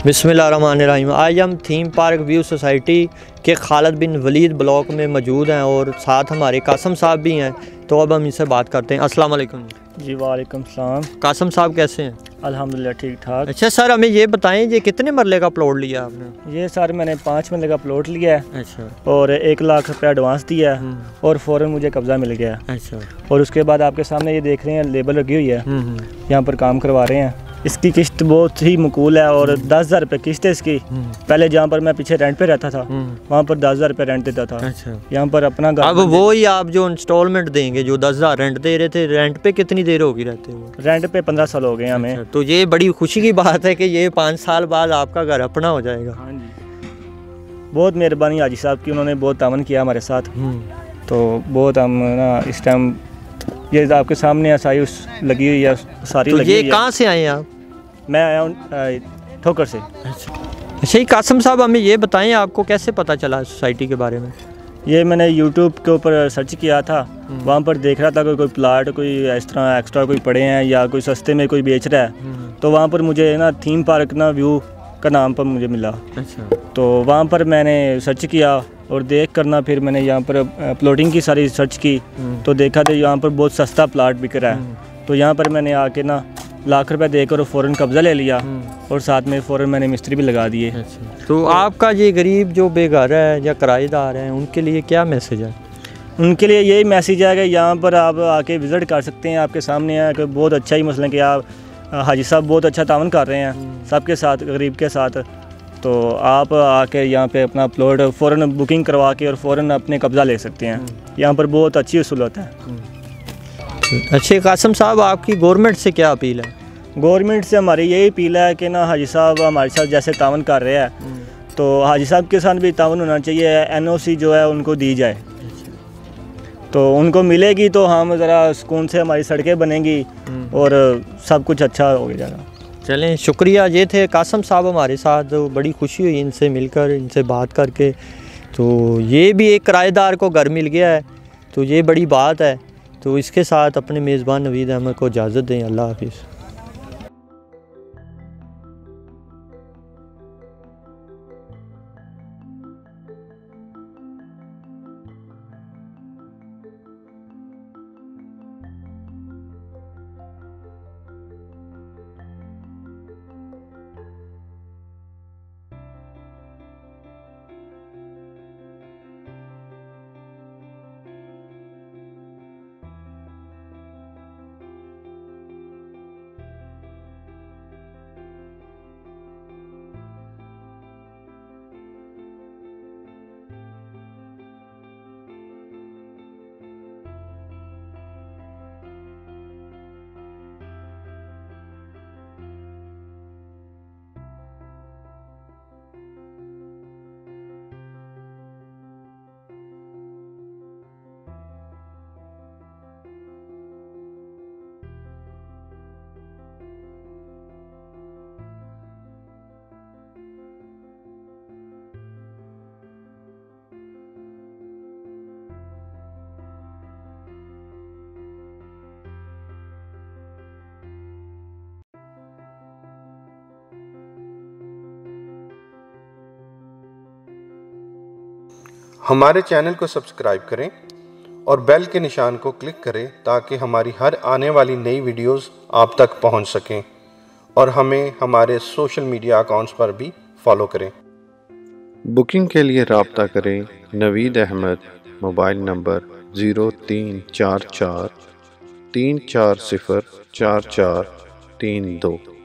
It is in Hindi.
बिस्मिल्लाहिर्रहमानिर्रहीम। आज हम थीम पार्क व्यू सोसाइटी के खालिद बिन वलीद ब्लॉक में मौजूद हैं और साथ हमारे कासम साहब भी हैं। तो अब हम इनसे बात करते हैं। अस्सलाम वालेकुम जी। वालेकुम सलाम। कासम साहब कैसे हैं? अल्हम्दुलिल्लाह ठीक ठाक। अच्छा सर, हमें ये बताएं ये कितने मरले का प्लॉट लिया आपने? ये सर मैंने 5 मरले का प्लॉट लिया है। अच्छा। और 1 लाख रुपया एडवांस दिया है और फ़ौरन मुझे कब्ज़ा मिल गया। अच्छा। और उसके बाद आपके सामने ये देख रहे हैं लेबर लगी हुई है, यहाँ पर काम करवा रहे हैं। इसकी किस्त बहुत ही मकूल है और 10,000 रुपये किस्त है इसकी। पहले जहाँ पर मैं पीछे रेंट पे रहता था वहाँ पर 10,000 रुपये रेंट देता था। अच्छा। यहाँ पर अपना घर। अब वो ही आप जो इंस्टॉलमेंट देंगे, जो 10,000 रेंट दे रहे थे, रेंट पे कितनी देर होगी रहते हुए? रेंट पे 15 साल हो गए हमें। अच्छा, तो ये बड़ी खुशी की बात है कि ये 5 साल बाद आपका घर अपना हो जाएगा। हाँ जी, बहुत मेहरबानी हाजी साहब की, उन्होंने बहुत तावन किया हमारे साथ। तो बहुत हम ना इस टाइम ये आपके सामने आसाई लगी हुई है सारी। तो लगी ये हुई है। कहाँ से आए आप? मैं आया हूँ ठोकर से। अच्छा, कासम साहब हमें ये बताएं आपको कैसे पता चला सोसाइटी के बारे में? ये मैंने YouTube के ऊपर सर्च किया था, वहाँ पर देख रहा था कि कोई प्लाट कोई इस तरह एक्स्ट्रा कोई पड़े हैं या कोई सस्ते में कोई बेच रहा है। तो वहाँ पर मुझे ना थीम पार्क ना व्यू का नाम पर मुझे मिला। अच्छा। तो वहाँ पर मैंने सर्च किया और देख कर ना फिर मैंने यहाँ पर प्लॉटिंग की सारी सर्च की तो देखा था यहाँ पर बहुत सस्ता प्लाट बिक रहा है। तो यहाँ पर मैंने आके ना लाख रुपए देकर फ़ौरन कब्ज़ा ले लिया और साथ में फ़ौरन मैंने मिस्त्री भी लगा दिए। अच्छा। तो आपका ये गरीब जो बेघर है या किराएदार हैं उनके लिए क्या मैसेज है? उनके लिए यही मैसेज है कि यहाँ पर आप आके विज़िट कर सकते हैं। आपके सामने है कि बहुत अच्छा ही मसला कि आप हाजी साहब बहुत अच्छा तावन कर रहे हैं सबके साथ, गरीब के साथ। तो आप आके यहाँ पे अपना प्लॉट फ़ौरन बुकिंग करवा के और फ़ौरन अपने कब्ज़ा ले सकते हैं। यहाँ पर बहुत अच्छी सहूलत है। अच्छे कासम साहब, आपकी गवर्नमेंट से क्या अपील है? गवर्नमेंट से हमारी यही अपील है कि ना हाजी साहब हमारे साथ जैसे तावन कर रहे हैं तो हाजी साहब के साथ भी तावन होना चाहिए। NOC जो है उनको दी जाए तो उनको मिलेगी तो हम ज़रा सुकून से हमारी सड़कें बनेंगी और सब कुछ अच्छा हो जाएगा। चलें, शुक्रिया। ये थे कासम साहब हमारे साथ, बड़ी खुशी हुई इनसे मिलकर, इनसे बात करके। तो ये भी एक किराएदार को घर मिल गया है तो ये बड़ी बात है। तो इसके साथ अपने मेज़बान नवीद अहमद को इजाज़त दें। अल्लाह हाफिज़। हमारे चैनल को सब्सक्राइब करें और बेल के निशान को क्लिक करें ताकि हमारी हर आने वाली नई वीडियोस आप तक पहुंच सकें और हमें हमारे सोशल मीडिया अकाउंट्स पर भी फॉलो करें। बुकिंग के लिए रब्ता करें नवीद अहमद, मोबाइल नंबर 0344 340 4432।